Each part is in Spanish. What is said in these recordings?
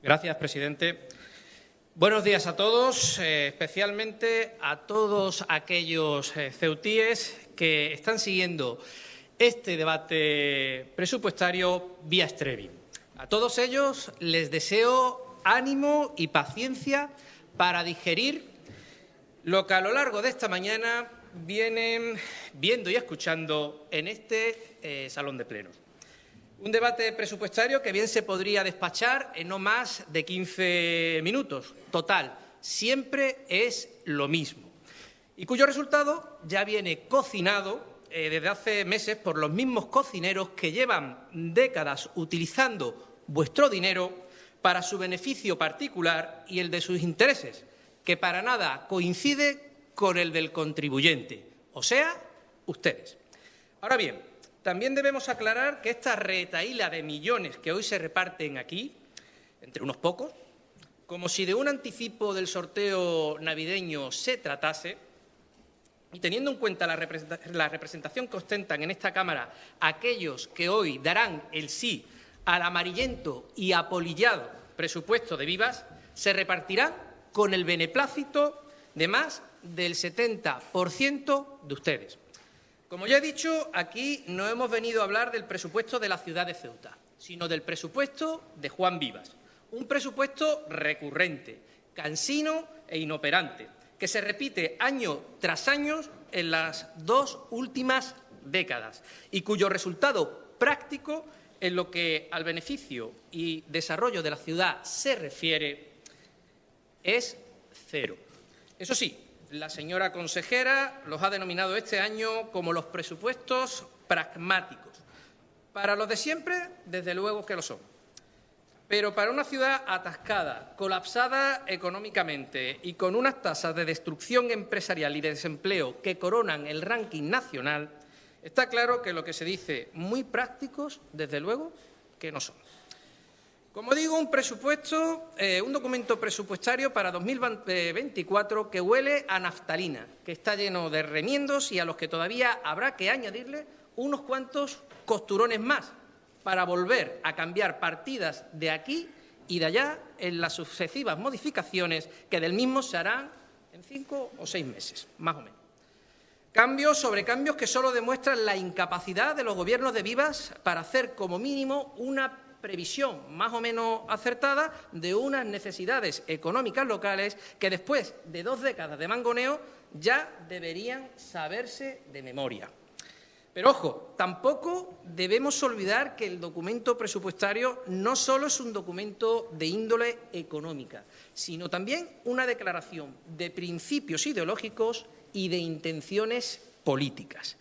Gracias, presidente. Buenos días a todos, especialmente a todos aquellos ceutíes que están siguiendo este debate presupuestario vía streaming. A todos ellos les deseo ánimo y paciencia para digerir lo que a lo largo de esta mañana vienen viendo y escuchando en este salón de plenos. Un debate presupuestario que bien se podría despachar en no más de 15 minutos. Total, siempre es lo mismo. Y cuyo resultado ya viene cocinado desde hace meses por los mismos cocineros que llevan décadas utilizando vuestro dinero para su beneficio particular y el de sus intereses, que para nada coincide con el del contribuyente, o sea, ustedes. Ahora bien, también debemos aclarar que esta retahíla de millones que hoy se reparten aquí, entre unos pocos, como si de un anticipo del sorteo navideño se tratase, y teniendo en cuenta la representación que ostentan en esta Cámara aquellos que hoy darán el sí al amarillento y apolillado presupuesto de Vivas, se repartirán con el beneplácito de más del 70% de ustedes. Como ya he dicho, aquí no hemos venido a hablar del presupuesto de la ciudad de Ceuta, sino del presupuesto de Juan Vivas. Un presupuesto recurrente, cansino e inoperante, que se repite año tras año en las dos últimas décadas y cuyo resultado práctico en lo que al beneficio y desarrollo de la ciudad se refiere es cero. Eso sí, la señora consejera los ha denominado este año como los presupuestos pragmáticos. Para los de siempre, desde luego que lo son. Pero para una ciudad atascada, colapsada económicamente y con unas tasas de destrucción empresarial y de desempleo que coronan el ranking nacional, está claro que lo que se dice muy prácticos, desde luego, que no son. Como digo, un documento presupuestario para 2024 que huele a naftalina, que está lleno de remiendos y a los que todavía habrá que añadirle unos cuantos costurones más para volver a cambiar partidas de aquí y de allá en las sucesivas modificaciones que del mismo se harán en 5 o 6 meses, más o menos. Cambios sobre cambios que solo demuestran la incapacidad de los gobiernos de Vivas para hacer como mínimo una previsión más o menos acertada de unas necesidades económicas locales que después de 2 décadas de mangoneo ya deberían saberse de memoria. Pero, ojo, tampoco debemos olvidar que el documento presupuestario no solo es un documento de índole económica, sino también una declaración de principios ideológicos y de intenciones políticas.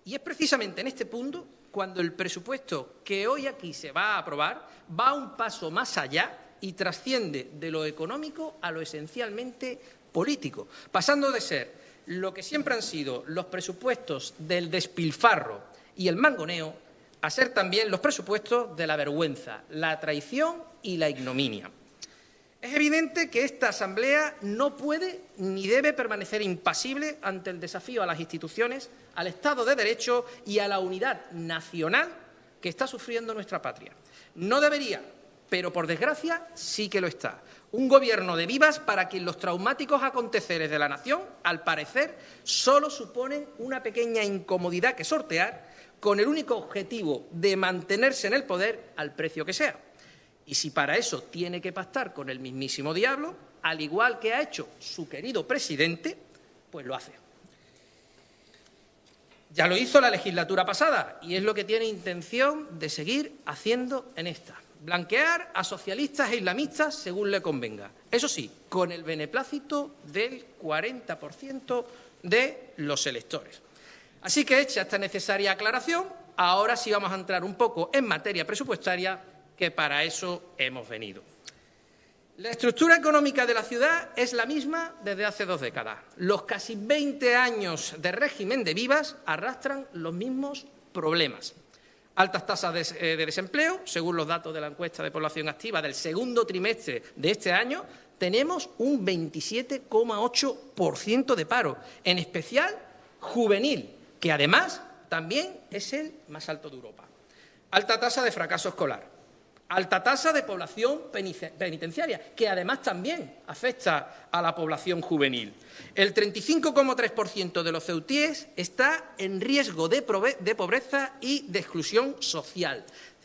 Y es precisamente en este punto cuando el presupuesto que hoy aquí se va a aprobar va un paso más allá y trasciende de lo económico a lo esencialmente político, pasando de ser lo que siempre han sido los presupuestos del despilfarro y el mangoneo a ser también los presupuestos de la vergüenza, la traición y la ignominia. Es evidente que esta Asamblea no puede ni debe permanecer impasible ante el desafío a las instituciones, al Estado de Derecho y a la unidad nacional que está sufriendo nuestra patria. No debería, pero por desgracia sí que lo está. Un gobierno de Vivas para quien los traumáticos aconteceres de la nación, al parecer, solo suponen una pequeña incomodidad que sortear con el único objetivo de mantenerse en el poder al precio que sea. Y si para eso tiene que pactar con el mismísimo diablo, al igual que ha hecho su querido presidente, pues lo hace. Ya lo hizo la legislatura pasada y es lo que tiene intención de seguir haciendo en esta. Blanquear a socialistas e islamistas según le convenga. Eso sí, con el beneplácito del 40% de los electores. Así que hecha esta necesaria aclaración, ahora sí vamos a entrar un poco en materia presupuestaria, que para eso hemos venido. La estructura económica de la ciudad es la misma desde hace 2 décadas. Los casi 20 años de régimen de Vivas arrastran los mismos problemas. Altas tasas de desempleo, según los datos de la encuesta de población activa del segundo trimestre de este año, tenemos un 27,8% de paro, en especial juvenil, que además también es el más alto de Europa. Alta tasa de fracaso escolar. Alta tasa de población penitenciaria, que además también afecta a la población juvenil. El 35,3% de los ceutíes está en riesgo de pobreza y de exclusión social.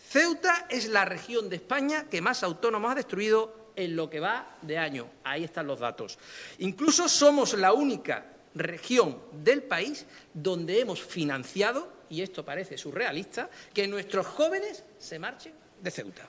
Ceuta es la región de España que más autónomos ha destruido en lo que va de año. Ahí están los datos. Incluso somos la única región del país donde hemos financiado, y esto parece surrealista, que nuestros jóvenes se marchen de Ceuta.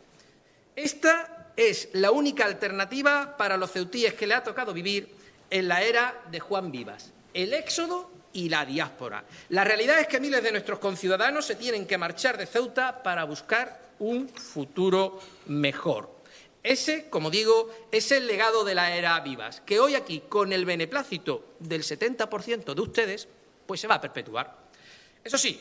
Esta es la única alternativa para los ceutíes que le ha tocado vivir en la era de Juan Vivas, el éxodo y la diáspora. La realidad es que miles de nuestros conciudadanos se tienen que marchar de Ceuta para buscar un futuro mejor. Ese, como digo, es el legado de la era Vivas, que hoy aquí, con el beneplácito del 70% de ustedes, pues se va a perpetuar. Eso sí,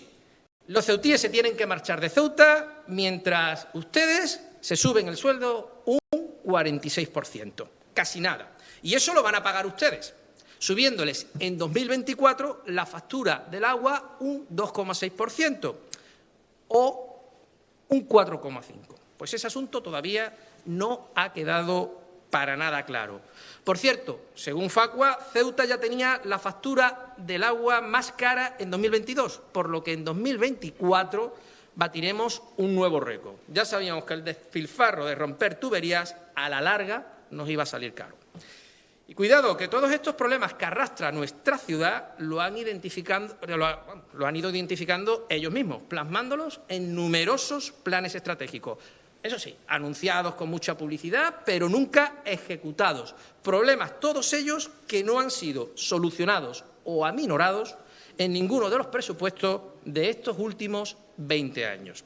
los ceutíes se tienen que marchar de Ceuta mientras ustedes se suben el sueldo un 46%, casi nada. Y eso lo van a pagar ustedes, subiéndoles en 2024 la factura del agua un 2,6% o un 4,5%. Pues ese asunto todavía no ha quedado para nada claro. Por cierto, según Facua, Ceuta ya tenía la factura del agua más cara en 2022, por lo que en 2024 batiremos un nuevo récord. Ya sabíamos que el despilfarro de romper tuberías a la larga nos iba a salir caro. Y cuidado, que todos estos problemas que arrastra nuestra ciudad lo han ido identificando ellos mismos, plasmándolos en numerosos planes estratégicos. Eso sí, anunciados con mucha publicidad, pero nunca ejecutados. Problemas todos ellos que no han sido solucionados o aminorados en ninguno de los presupuestos de estos últimos 20 años.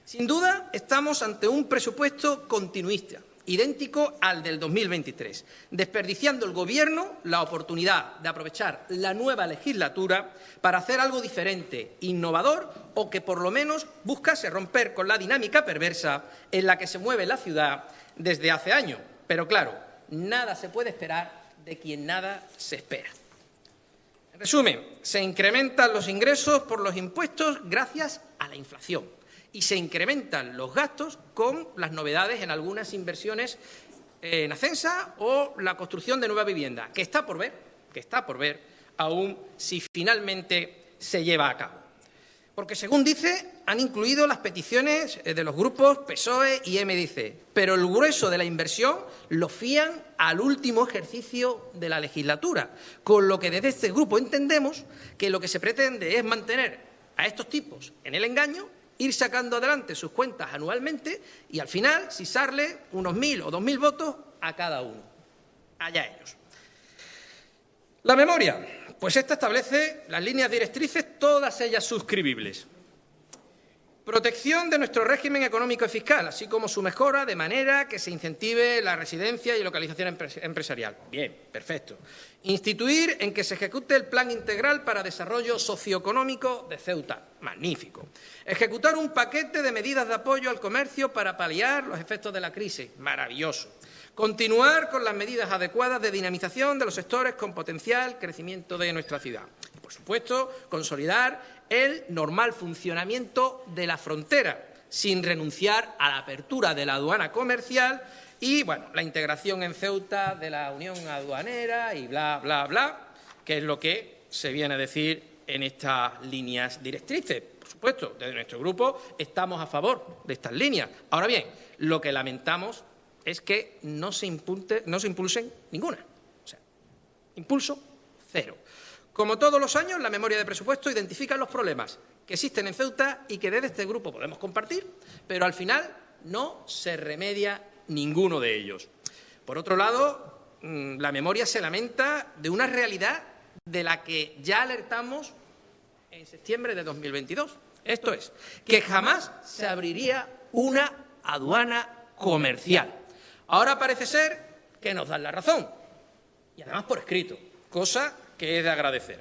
Sin duda, estamos ante un presupuesto continuista, idéntico al del 2023, desperdiciando el Gobierno la oportunidad de aprovechar la nueva legislatura para hacer algo diferente, innovador o que por lo menos buscase romper con la dinámica perversa en la que se mueve la ciudad desde hace años. Pero claro, nada se puede esperar de quien nada se espera. En resumen, se incrementan los ingresos por los impuestos gracias a la inflación y se incrementan los gastos con las novedades en algunas inversiones en Acensa o la construcción de nueva vivienda, que está por ver aún si finalmente se lleva a cabo. Porque, según dice, han incluido las peticiones de los grupos PSOE y MDC, pero el grueso de la inversión lo fían al último ejercicio de la legislatura, con lo que desde este grupo entendemos que lo que se pretende es mantener a estos tipos en el engaño, ir sacando adelante sus cuentas anualmente y al final sisarle unos 1.000 o 2.000 votos a cada uno. Allá ellos. La memoria, pues esta establece las líneas directrices, todas ellas suscribibles. Protección de nuestro régimen económico y fiscal, así como su mejora de manera que se incentive la residencia y localización empresarial. Bien, perfecto. Instituir en que se ejecute el Plan Integral para Desarrollo Socioeconómico de Ceuta. Magnífico. Ejecutar un paquete de medidas de apoyo al comercio para paliar los efectos de la crisis. Maravilloso. Continuar con las medidas adecuadas de dinamización de los sectores con potencial crecimiento de nuestra ciudad. Y, por supuesto, consolidar el normal funcionamiento de la frontera, sin renunciar a la apertura de la aduana comercial y, bueno, la integración en Ceuta de la Unión Aduanera y bla, bla, bla, que es lo que se viene a decir en estas líneas directrices. Por supuesto, desde nuestro grupo estamos a favor de estas líneas. Ahora bien, lo que lamentamos es que no se impulsen ninguna. O sea, impulso cero. Como todos los años, la memoria de presupuesto identifica los problemas que existen en Ceuta y que desde este grupo podemos compartir, pero al final no se remedia ninguno de ellos. Por otro lado, la memoria se lamenta de una realidad de la que ya alertamos en septiembre de 2022. Esto es, que jamás se abriría una aduana comercial. Ahora parece ser que nos dan la razón, y además por escrito, cosa que es de agradecer.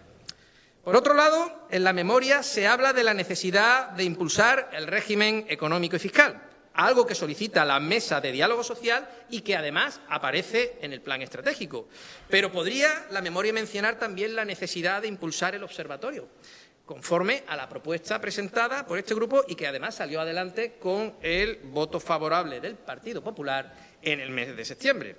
Por otro lado, en la memoria se habla de la necesidad de impulsar el régimen económico y fiscal, algo que solicita la Mesa de Diálogo Social y que además aparece en el plan estratégico. Pero podría la memoria mencionar también la necesidad de impulsar el observatorio, conforme a la propuesta presentada por este grupo y que además salió adelante con el voto favorable del Partido Popular en el mes de septiembre.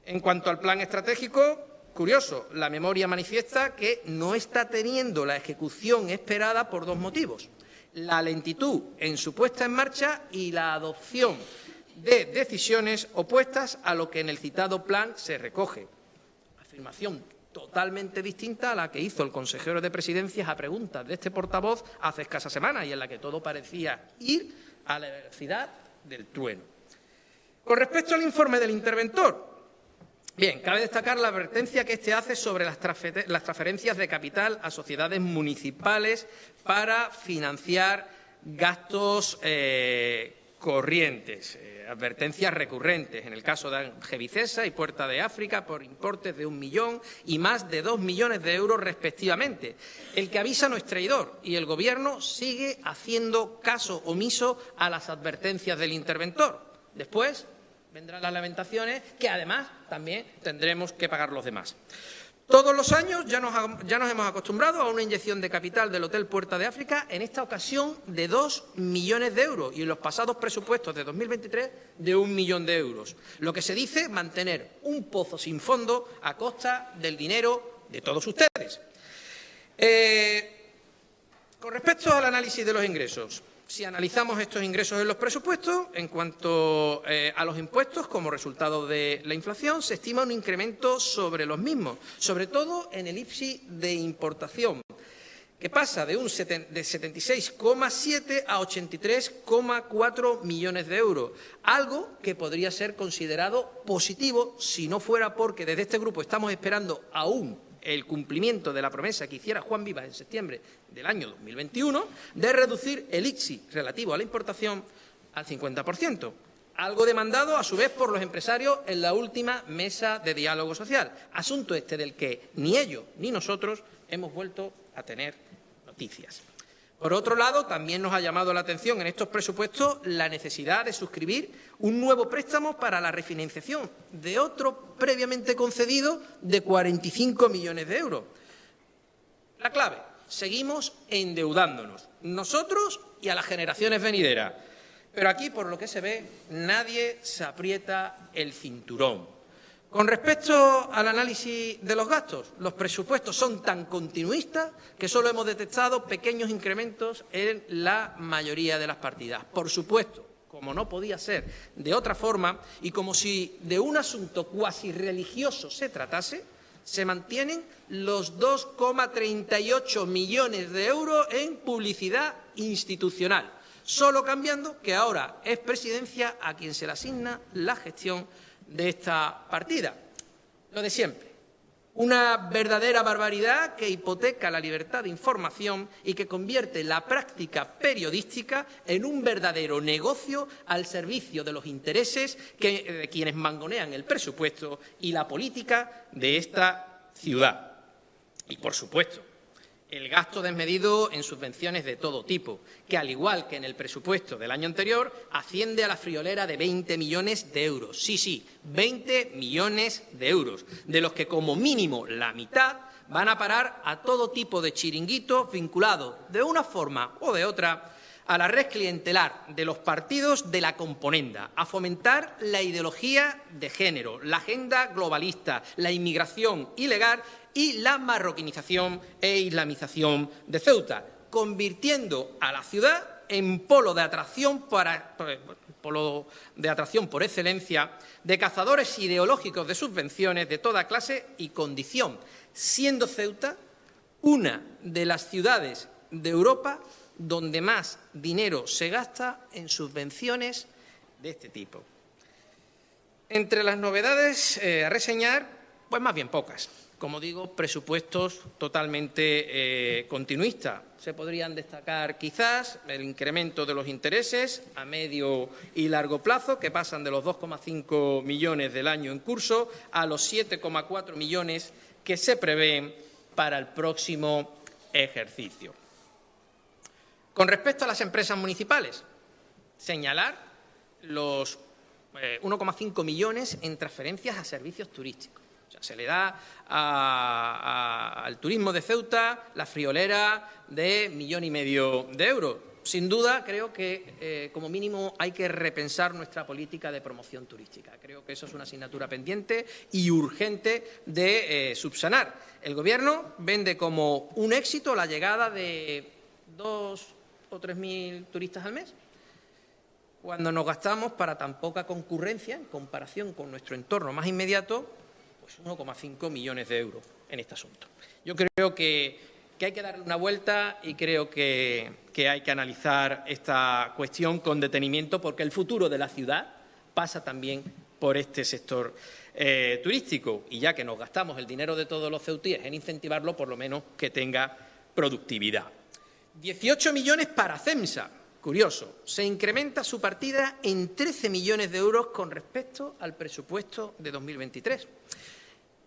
En cuanto al plan estratégico, curioso, la memoria manifiesta que no está teniendo la ejecución esperada por dos motivos: la lentitud en su puesta en marcha y la adopción de decisiones opuestas a lo que en el citado plan se recoge. Afirmación totalmente distinta a la que hizo el consejero de Presidencias a preguntas de este portavoz hace escasas semanas y en la que todo parecía ir a la velocidad del trueno. Con respecto al informe del interventor, bien, cabe destacar la advertencia que éste hace sobre las transferencias de capital a sociedades municipales para financiar gastos corrientes, advertencias recurrentes, en el caso de Angevicesa y Puerta de África, por importes de 1 millón y más de 2 millones de euros respectivamente. El que avisa no es traidor y el Gobierno sigue haciendo caso omiso a las advertencias del interventor. Después vendrán las lamentaciones, que además también tendremos que pagar los demás. Todos los años ya nos hemos acostumbrado a una inyección de capital del Hotel Puerta de África, en esta ocasión de 2 millones de euros y en los pasados presupuestos de 2023 de 1 millón de euros. Lo que se dice mantener un pozo sin fondo a costa del dinero de todos ustedes. Con respecto al análisis de los ingresos, si analizamos estos ingresos en los presupuestos, en cuanto a los impuestos, como resultado de la inflación, se estima un incremento sobre los mismos, sobre todo en el IPSI de importación, que pasa de 76,7 a 83,4 millones de euros, algo que podría ser considerado positivo si no fuera porque desde este grupo estamos esperando aún el cumplimiento de la promesa que hiciera Juan Vivas en septiembre del año 2021 de reducir el IPSI relativo a la importación al 50%, algo demandado a su vez por los empresarios en la última mesa de diálogo social, asunto este del que ni ellos ni nosotros hemos vuelto a tener noticias. Por otro lado, también nos ha llamado la atención en estos presupuestos la necesidad de suscribir un nuevo préstamo para la refinanciación de otro previamente concedido de 45 millones de euros. La clave: seguimos endeudándonos, nosotros y a las generaciones venideras. Pero aquí, por lo que se ve, nadie se aprieta el cinturón. Con respecto al análisis de los gastos, los presupuestos son tan continuistas que solo hemos detectado pequeños incrementos en la mayoría de las partidas. Por supuesto, como no podía ser de otra forma y como si de un asunto cuasi religioso se tratase, se mantienen los 2,38 millones de euros en publicidad institucional, solo cambiando que ahora es Presidencia a quien se le asigna la gestión de esta partida. Lo de siempre, una verdadera barbaridad que hipoteca la libertad de información y que convierte la práctica periodística en un verdadero negocio al servicio de los intereses de quienes mangonean el presupuesto y la política de esta ciudad. Y, por supuesto, el gasto desmedido en subvenciones de todo tipo, que, al igual que en el presupuesto del año anterior, asciende a la friolera de 20 millones de euros. Sí, 20 millones de euros, de los que como mínimo la mitad van a parar a todo tipo de chiringuitos vinculados de una forma o de otra a la red clientelar de los partidos de la componenda, a fomentar la ideología de género, la agenda globalista, la inmigración ilegal y la marroquinización e islamización de Ceuta, convirtiendo a la ciudad en polo de atracción por excelencia de cazadores ideológicos de subvenciones de toda clase y condición, siendo Ceuta una de las ciudades de Europa donde más dinero se gasta en subvenciones de este tipo. Entre las novedades a reseñar, pues más bien pocas. Como digo, presupuestos totalmente continuistas. Se podrían destacar quizás el incremento de los intereses a medio y largo plazo, que pasan de los 2,5 millones del año en curso a los 7,4 millones que se prevén para el próximo ejercicio. Con respecto a las empresas municipales, señalar los 1,5 millones en transferencias a servicios turísticos. O sea, se le da a al turismo de Ceuta la friolera de 1,5 millones de euros. Sin duda, creo que, como mínimo, hay que repensar nuestra política de promoción turística. Creo que eso es una asignatura pendiente y urgente de subsanar. El Gobierno vende como un éxito la llegada de 2.000 o 3.000 turistas al mes, cuando nos gastamos para tan poca concurrencia, en comparación con nuestro entorno más inmediato, pues 1,5 millones de euros en este asunto. Yo creo que hay que darle una vuelta y creo que hay que analizar esta cuestión con detenimiento, porque el futuro de la ciudad pasa también por este sector turístico. Y ya que nos gastamos el dinero de todos los ceutíes en incentivarlo, por lo menos que tenga productividad. 18 millones para CEMSA. Curioso, se incrementa su partida en 13 millones de euros con respecto al presupuesto de 2023.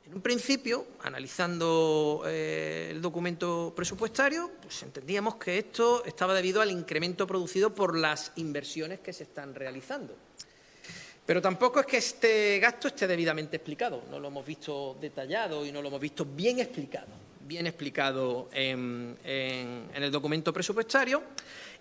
En un principio, analizando el documento presupuestario, pues entendíamos que esto estaba debido al incremento producido por las inversiones que se están realizando. Pero tampoco es que este gasto esté debidamente explicado. No lo hemos visto detallado y no lo hemos visto bien explicado en el documento presupuestario.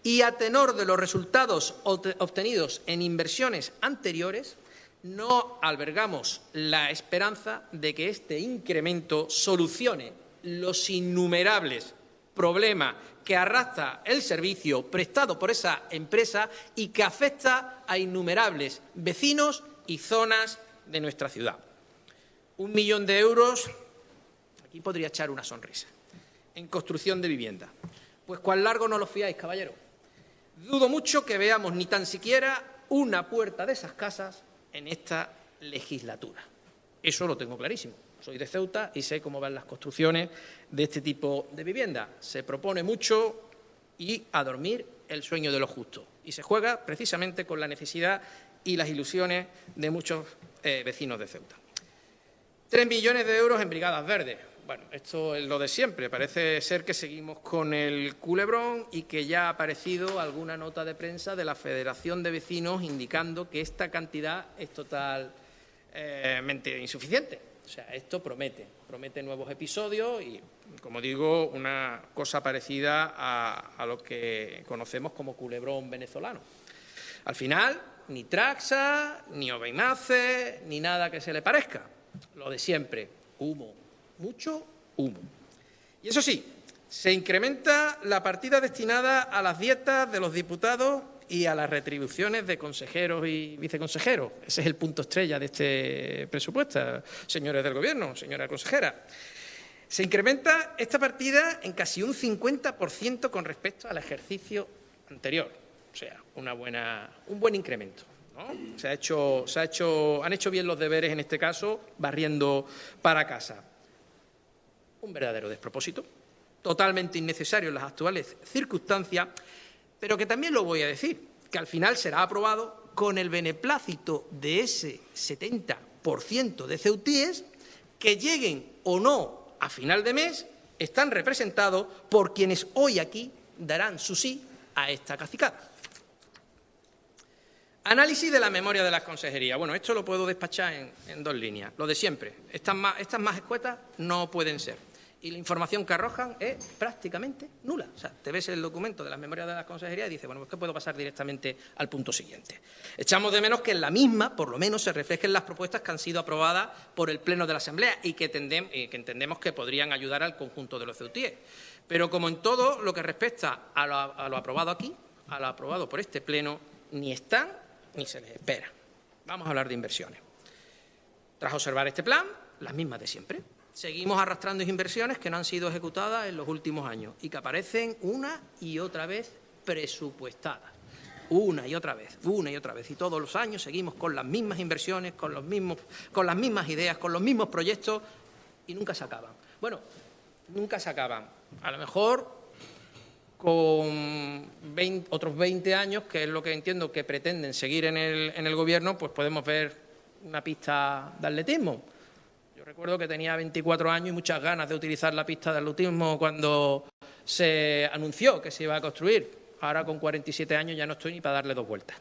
Y a tenor de los resultados obtenidos en inversiones anteriores, no albergamos la esperanza de que este incremento solucione los innumerables problemas que arrastra el servicio prestado por esa empresa y que afecta a innumerables vecinos y zonas de nuestra ciudad. 1 millón de euros, aquí podría echar una sonrisa, en construcción de vivienda. Pues cuán largo no lo fiáis, caballero. Dudo mucho que veamos ni tan siquiera una puerta de esas casas en esta legislatura. Eso lo tengo clarísimo. Soy de Ceuta y sé cómo van las construcciones de este tipo de vivienda. Se propone mucho y a dormir el sueño de los justos. Y se juega precisamente con la necesidad y las ilusiones de muchos vecinos de Ceuta. 3 millones de euros en brigadas verdes. Bueno, esto es lo de siempre. Parece ser que seguimos con el culebrón y que ya ha aparecido alguna nota de prensa de la Federación de Vecinos indicando que esta cantidad es totalmente insuficiente. O sea, esto promete nuevos episodios y, como digo, una cosa parecida a lo que conocemos como culebrón venezolano. Al final, ni Traxa, ni Obeimace, ni nada que se le parezca. Lo de siempre, humo. Mucho humo. Y eso sí, se incrementa la partida destinada a las dietas de los diputados y a las retribuciones de consejeros y viceconsejeros. Ese es el punto estrella de este presupuesto, señores del Gobierno, señora consejera. Se incrementa esta partida en casi un 50% con respecto al ejercicio anterior. O sea, un buen incremento, ¿no? Han hecho bien los deberes en este caso, barriendo para casa. Un verdadero despropósito, totalmente innecesario en las actuales circunstancias, pero que también lo voy a decir, que al final será aprobado con el beneplácito de ese 70% de ceutíes que, lleguen o no a final de mes, están representados por quienes hoy aquí darán su sí a esta cacicada. Análisis de la memoria de las consejerías. Bueno, esto lo puedo despachar en 2 líneas. Lo de siempre. Estas más escuetas no pueden ser. Y la información que arrojan es prácticamente nula. O sea, te ves el documento de las memorias de las consejerías y dices, bueno, pues que puedo pasar directamente al punto siguiente. Echamos de menos que en la misma, por lo menos, se reflejen las propuestas que han sido aprobadas por el Pleno de la Asamblea y que entendemos que podrían ayudar al conjunto de los ceutíes. Pero como en todo lo que respecta a lo aprobado aquí, a lo aprobado por este Pleno, ni están ni se les espera. Vamos a hablar de inversiones. Tras observar este plan, las mismas de siempre. Seguimos arrastrando inversiones que no han sido ejecutadas en los últimos años y que aparecen una y otra vez presupuestadas. Una y otra vez. Y todos los años seguimos con las mismas inversiones, con las mismas ideas, con los mismos proyectos y nunca se acaban. Bueno, nunca se acaban. A lo mejor con otros 20 años, que es lo que entiendo que pretenden seguir en el Gobierno, pues podemos ver una pista de atletismo. Yo recuerdo que tenía 24 años y muchas ganas de utilizar la pista de atletismo cuando se anunció que se iba a construir. Ahora con 47 años ya no estoy ni para darle 2 vueltas.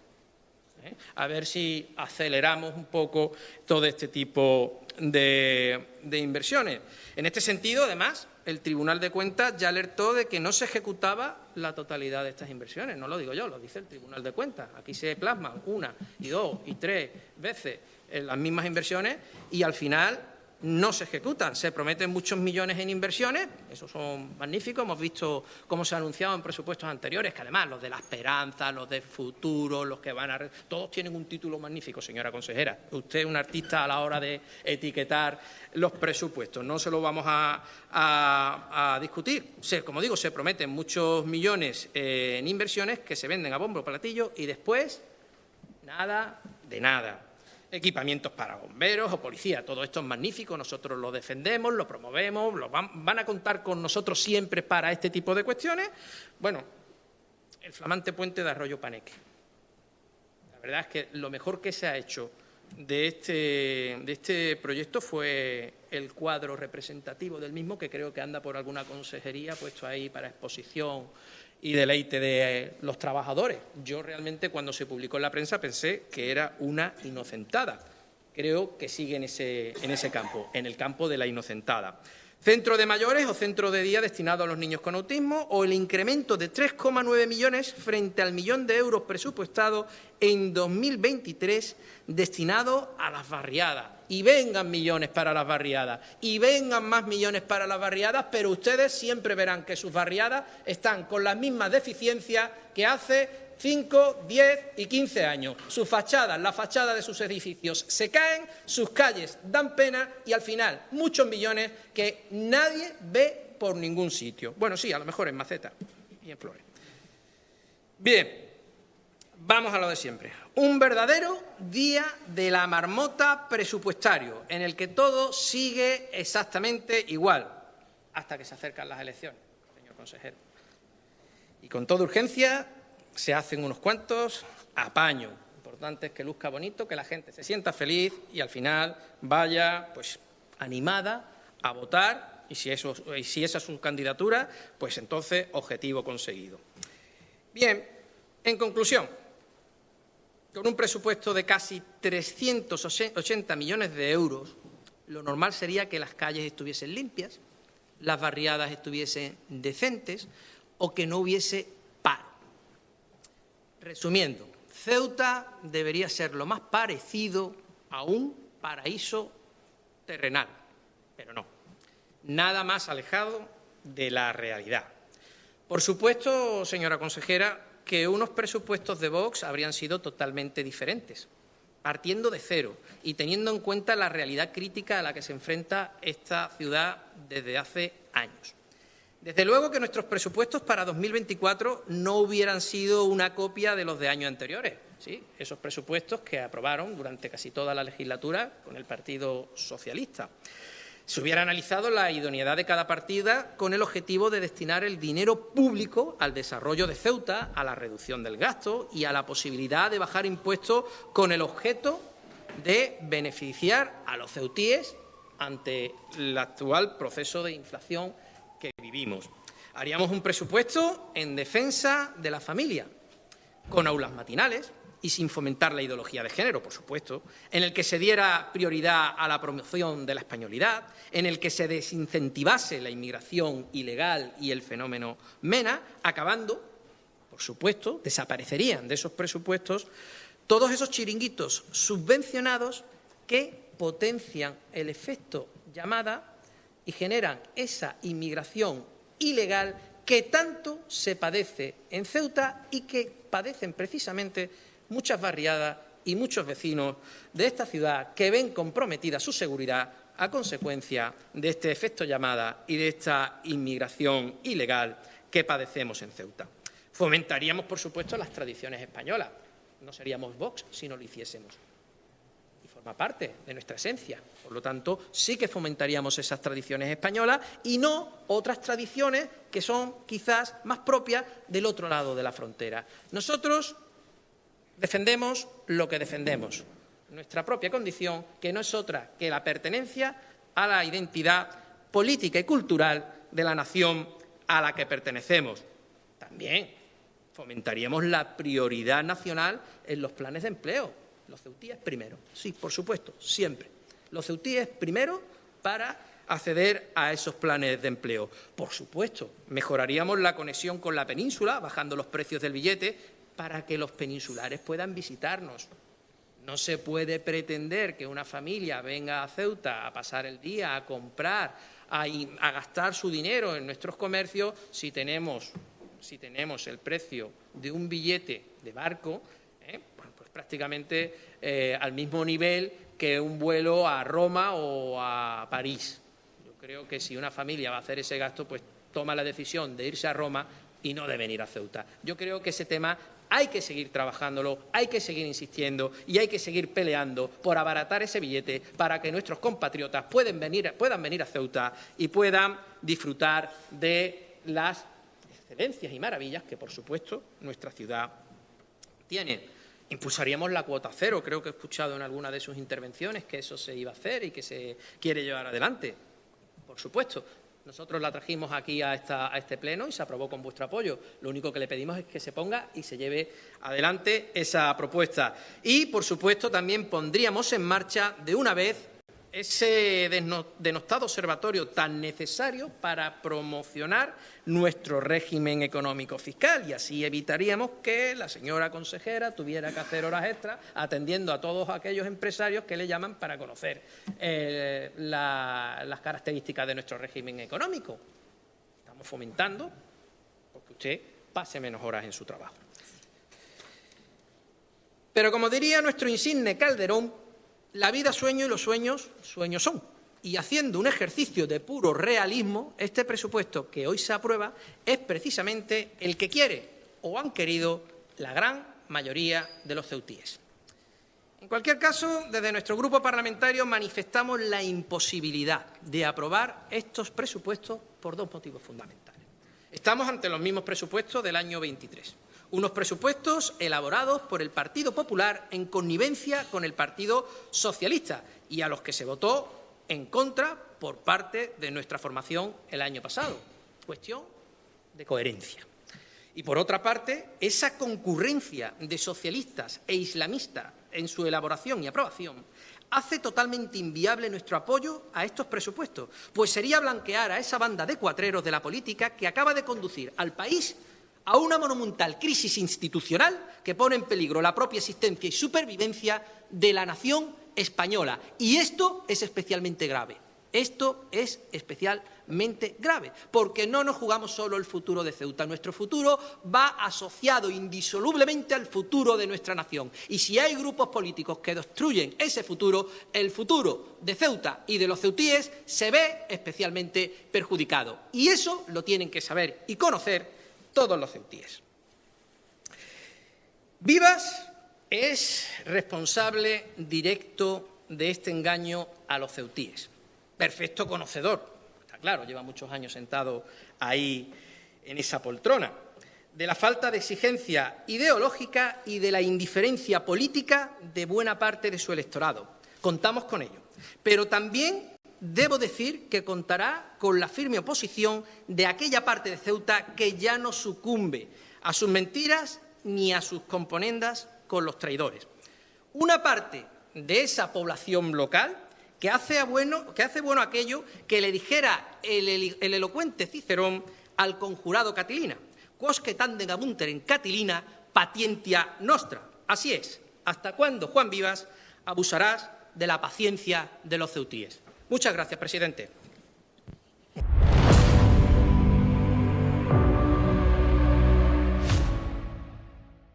A ver si aceleramos un poco todo este tipo de inversiones. En este sentido, además, el Tribunal de Cuentas ya alertó de que no se ejecutaba la totalidad de estas inversiones. No lo digo yo, lo dice el Tribunal de Cuentas. Aquí se plasman una y dos y tres veces las mismas inversiones y al final no se ejecutan. Se prometen muchos millones en inversiones, esos son magníficos, hemos visto cómo se ha anunciado en presupuestos anteriores, que además los de la esperanza, los del futuro, los que van a... todos tienen un título magnífico, señora consejera. Usted es un artista a la hora de etiquetar los presupuestos, no se lo vamos a discutir. Como digo, se prometen muchos millones en inversiones que se venden a bombo platillo y después nada de nada. Equipamientos para bomberos o policía, todo esto es magnífico, nosotros lo defendemos, lo promovemos, van a contar con nosotros siempre para este tipo de cuestiones. Bueno, el flamante puente de Arroyo Paneque. La verdad es que lo mejor que se ha hecho de este proyecto fue el cuadro representativo del mismo, que creo que anda por alguna consejería puesto ahí para exposición y deleite de los trabajadores. Yo realmente cuando se publicó en la prensa pensé que era una inocentada. Creo que sigue en ese campo, en el campo de la inocentada. Centro de mayores o centro de día destinado a los niños con autismo o el incremento de 3,9 millones frente al millón de euros presupuestado en 2023 destinado a las barriadas. Y vengan millones para las barriadas, y vengan más millones para las barriadas, pero ustedes siempre verán que sus barriadas están con las mismas deficiencias que hace 5, 10 y 15 años. Sus fachadas, la fachada de sus edificios se caen, sus calles dan pena y al final muchos millones que nadie ve por ningún sitio. Bueno, sí, a lo mejor en Maceta y en Flores. Bien, vamos a lo de siempre. Un verdadero día de la marmota presupuestario, en el que todo sigue exactamente igual, hasta que se acercan las elecciones, señor consejero. Y con toda urgencia se hacen unos cuantos apaños. Lo importante es que luzca bonito, que la gente se sienta feliz y al final vaya pues animada a votar y si esa es su candidatura, pues entonces objetivo conseguido. Bien, en conclusión, con un presupuesto de casi 380 millones de euros, lo normal sería que las calles estuviesen limpias, las barriadas estuviesen decentes o que no hubiese paro. Resumiendo, Ceuta debería ser lo más parecido a un paraíso terrenal, pero no, nada más alejado de la realidad. Por supuesto, señora consejera, que unos presupuestos de Vox habrían sido totalmente diferentes, partiendo de cero y teniendo en cuenta la realidad crítica a la que se enfrenta esta ciudad desde hace años. Desde luego que nuestros presupuestos para 2024 no hubieran sido una copia de los de años anteriores, ¿sí? Esos presupuestos que aprobaron durante casi toda la legislatura con el Partido Socialista. Se hubiera analizado la idoneidad de cada partida con el objetivo de destinar el dinero público al desarrollo de Ceuta, a la reducción del gasto y a la posibilidad de bajar impuestos con el objeto de beneficiar a los ceutíes ante el actual proceso de inflación que vivimos. Haríamos un presupuesto en defensa de la familia, con aulas matinales y sin fomentar la ideología de género, por supuesto, en el que se diera prioridad a la promoción de la españolidad, en el que se desincentivase la inmigración ilegal y el fenómeno MENA, acabando, por supuesto, desaparecerían de esos presupuestos todos esos chiringuitos subvencionados que potencian el efecto llamada y generan esa inmigración ilegal que tanto se padece en Ceuta y que padecen precisamente muchas barriadas y muchos vecinos de esta ciudad que ven comprometida su seguridad a consecuencia de este efecto llamada y de esta inmigración ilegal que padecemos en Ceuta. Fomentaríamos, por supuesto, las tradiciones españolas. No seríamos Vox si no lo hiciésemos. Y forma parte de nuestra esencia. Por lo tanto, sí que fomentaríamos esas tradiciones españolas y no otras tradiciones que son quizás más propias del otro lado de la frontera. Nosotros defendemos lo que defendemos, nuestra propia condición, que no es otra que la pertenencia a la identidad política y cultural de la nación a la que pertenecemos. También fomentaríamos la prioridad nacional en los planes de empleo. Los ceutíes primero, sí, por supuesto, siempre. los ceutíes primero para acceder a esos planes de empleo. Por supuesto, mejoraríamos la conexión con la península, bajando los precios del billete, para que los peninsulares puedan visitarnos. No se puede pretender que una familia venga a Ceuta a pasar el día, a comprar, a gastar su dinero en nuestros comercios si tenemos el precio de un billete de barco pues prácticamente al mismo nivel que un vuelo a Roma o a París. Yo creo que si una familia va a hacer ese gasto, pues toma la decisión de irse a Roma y no de venir a Ceuta. Yo creo que ese tema hay que seguir trabajándolo, hay que seguir insistiendo y hay que seguir peleando por abaratar ese billete para que nuestros compatriotas puedan venir a Ceuta y puedan disfrutar de las excelencias y maravillas que, por supuesto, nuestra ciudad tiene. Impulsaríamos la cuota cero. Creo que he escuchado en alguna de sus intervenciones que eso se iba a hacer y que se quiere llevar adelante. Por supuesto. Nosotros la trajimos aquí a este pleno y se aprobó con vuestro apoyo. Lo único que le pedimos es que se ponga y se lleve adelante esa propuesta. Y, por supuesto, también pondríamos en marcha de una vez ese denostado observatorio tan necesario para promocionar nuestro régimen económico fiscal y así evitaríamos que la señora consejera tuviera que hacer horas extras atendiendo a todos aquellos empresarios que le llaman para conocer las características de nuestro régimen económico. Estamos fomentando porque usted pase menos horas en su trabajo. Pero como diría nuestro insigne Calderón, la vida sueño y los sueños, sueños son. Y haciendo un ejercicio de puro realismo, este presupuesto que hoy se aprueba es precisamente el que quiere o han querido la gran mayoría de los ceutíes. En cualquier caso, desde nuestro grupo parlamentario manifestamos la imposibilidad de aprobar estos presupuestos por dos motivos fundamentales. Estamos ante los mismos presupuestos del año 23. Unos presupuestos elaborados por el Partido Popular en connivencia con el Partido Socialista y a los que se votó en contra por parte de nuestra formación el año pasado. Cuestión de coherencia. Y, por otra parte, esa concurrencia de socialistas e islamistas en su elaboración y aprobación hace totalmente inviable nuestro apoyo a estos presupuestos, pues sería blanquear a esa banda de cuatreros de la política que acaba de conducir al país a una monumental crisis institucional que pone en peligro la propia existencia y supervivencia de la nación española. Y esto es especialmente grave. Esto es especialmente grave, porque no nos jugamos solo el futuro de Ceuta. Nuestro futuro va asociado indisolublemente al futuro de nuestra nación. Y si hay grupos políticos que destruyen ese futuro, el futuro de Ceuta y de los ceutíes se ve especialmente perjudicado. Y eso lo tienen que saber y conocer todos los ceutíes. Vivas es responsable directo de este engaño a los ceutíes. Perfecto conocedor, está claro, lleva muchos años sentado ahí en esa poltrona, de la falta de exigencia ideológica y de la indiferencia política de buena parte de su electorado. Contamos con ello, pero también debo decir que contará con la firme oposición de aquella parte de Ceuta que ya no sucumbe a sus mentiras ni a sus componendas con los traidores. Una parte de esa población local que hace bueno aquello que le dijera el elocuente Cicerón al conjurado Catilina: «Quosque tandem amunter in Catilina, patientia nostra». Así es. ¿Hasta cuándo, Juan Vivas, abusarás de la paciencia de los ceutíes? Muchas gracias, presidente.